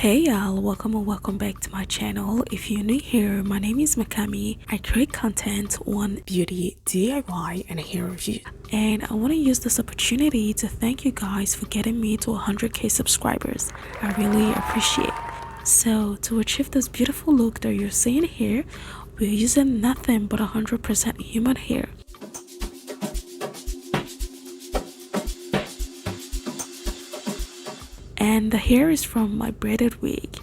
Hey y'all, welcome and welcome back to my channel. If you're new here, my name is Makami. I create content on beauty, DIY, and hair review. And I want to use this opportunity to thank you guys for getting me to 100k subscribers. I really appreciate it. So to achieve this beautiful look that you're seeing here, we're using nothing but 100% human hair. And the hair is from Mybraidedwig.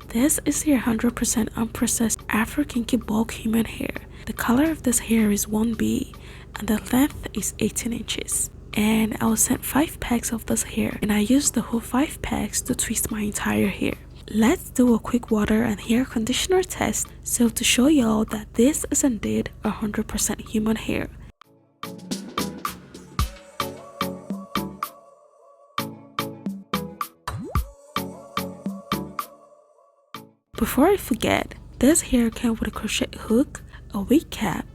This is your 100% unprocessed Afro Kinky bulk human hair. The color of this hair is 1B and the length is 18 inches. And I was sent 5 packs of this hair and I used the whole 5 packs to twist my entire hair. Let's do a quick water and hair conditioner test so to show y'all that this is indeed 100% human hair. Before I forget, this hair came with a crochet hook, a wig cap,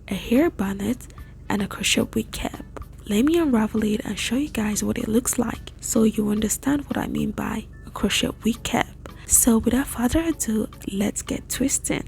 a hair bonnet, and a crochet wig cap. Let me unravel it and show you guys what it looks like so you understand what I mean by a crochet wig cap. So without further ado, let's get twisting.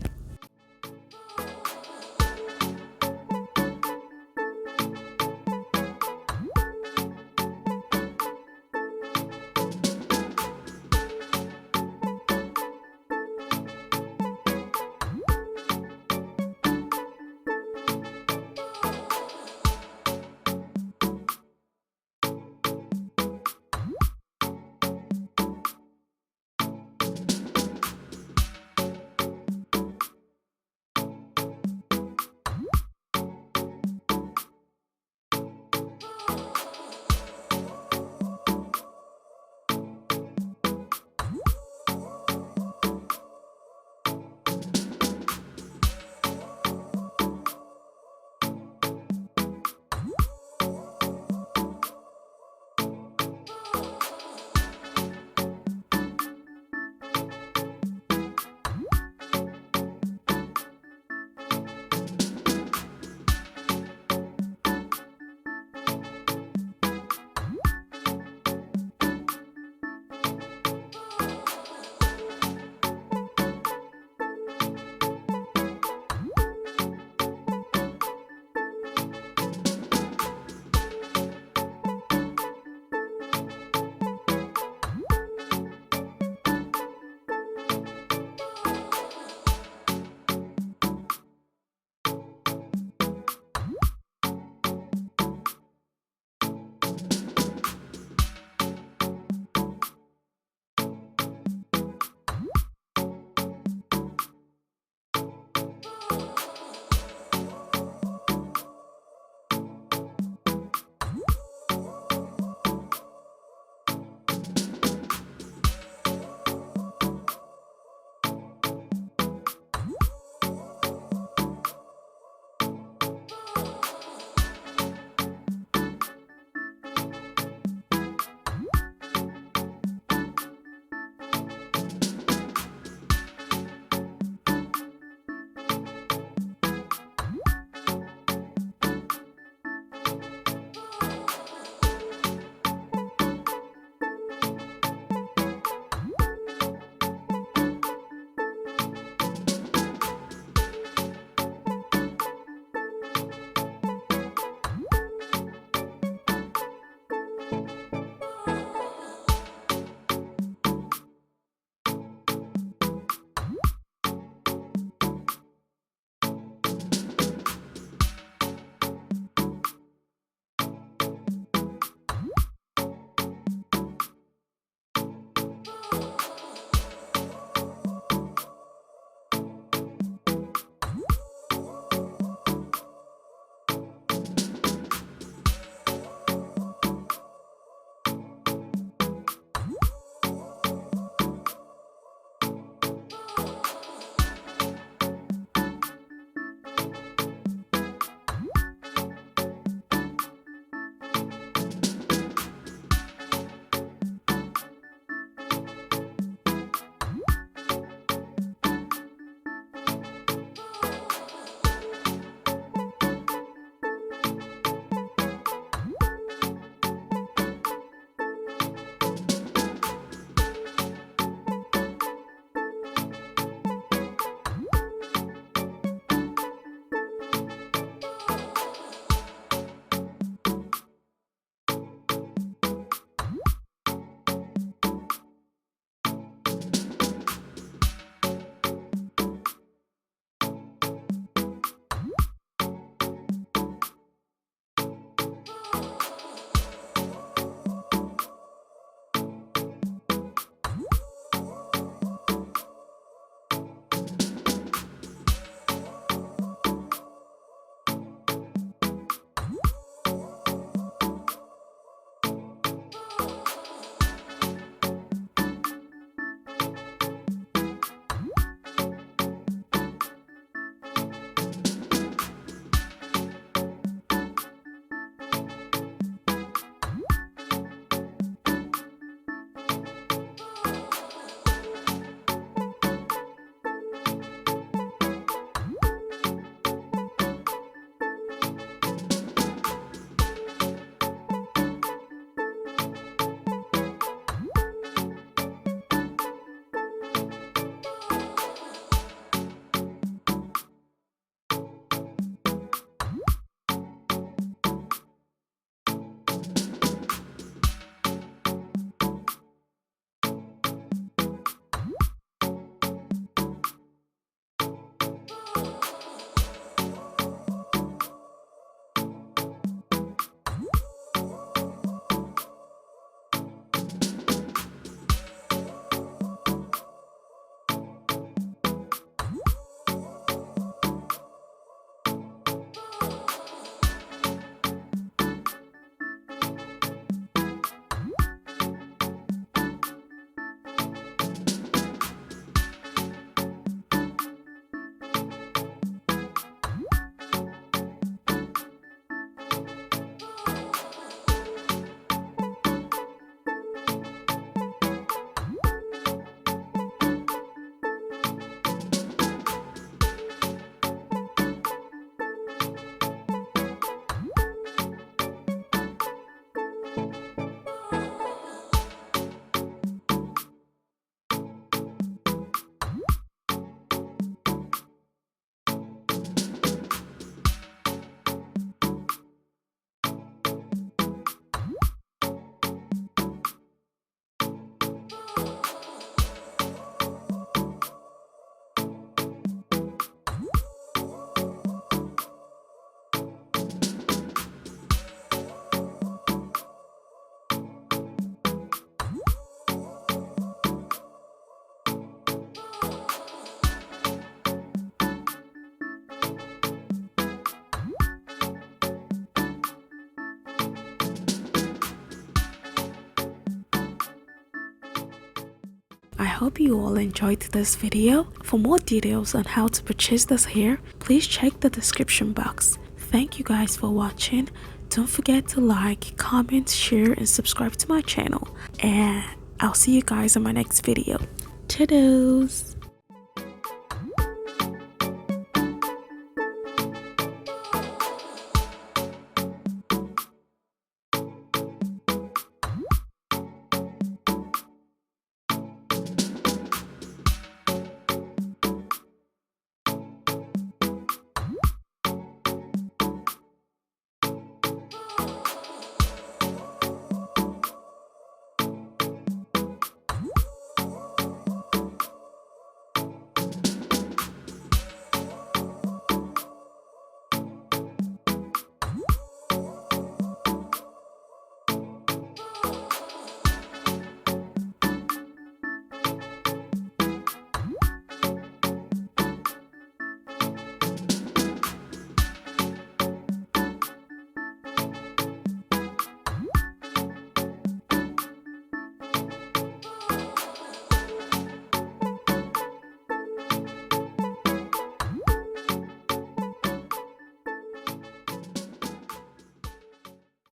I hope you all enjoyed this video. For more details on how to purchase this hair, please check the description box. Thank you guys for watching. Don't forget to like, comment, share, and subscribe to my channel. And I'll see you guys in my next video. Toodles!